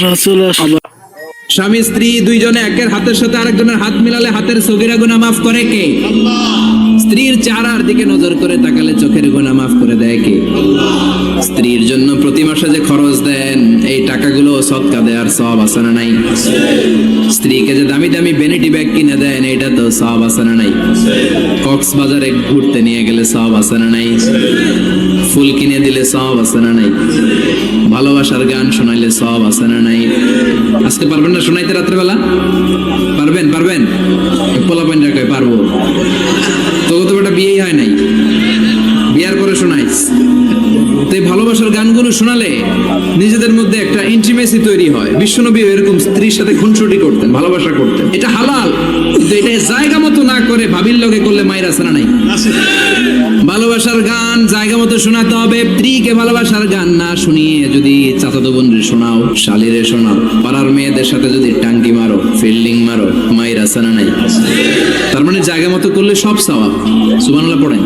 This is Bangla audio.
রাসূল স্বামী স্ত্রী দুইজনে একের হাতের সাথে আরেকজনের হাত মিলালে হাতের সগীরা গুনাহ মাফ করে কে? স্ত্রীর চেহারার দিকে নজর করে তাকালে চোখের গুনাহ মাফ করে দেয় কে? স্ত্রীর জন্য প্রতি মাসে যে খরচ দেন এই টাকাগুলো সদকা দেওয়ার সওয়াব আছে না নাই? স্ত্রীকে যে দামি দামি ভ্যানিটি ব্যাগ কিনে দেন এটা তো সওয়াব আছে না নাই? কক্সবাজারে ঘুরতে নিয়ে গেলে সওয়াব আছে না নাই? ফুল কিনে দিলে সওয়াব আছে না নাই? ভালোবাসার গান শোনাইলে সওয়াব আছে না নাই? আজকে পারবেন না শোনাইতে রাত্রেবেলা? পারবেন? পোলাপাইন রাখে পারবো তো বেটা বিয়েই হয় নাই, বিয়ার করে শোনাইস। তো এই ভালোবাসার গানগুলো শোনালে নিজেদের মধ্যে একটা ইন্টিমেসি তৈরি হয়। বিশ্বনবী এরকম স্ত্রীর সাথে খুনসুটি করতেন, ভালোবাসা করতেন। এটা হালাল, কিন্তু এটা জায়গা মতো না করে ভাবির লগে করলে মায়ের আছে না নাই? ভালোবাসার গান জায়গা মতো শোনাতে হবে। স্ত্রীকে ভালোবাসার গান না শুনিয়ে যদি চাচাতো বোনরে শোনাও, শালিরে শোনাও, পাড়ার মেয়েদের সাথে যদি টাঙ্কি মারো, ফিল্ডিং মারো, মায়ের আছে না নাই? তার মানে জায়গা মতো করলে সব সওয়াব। সুবহানাল্লাহ পড়েন।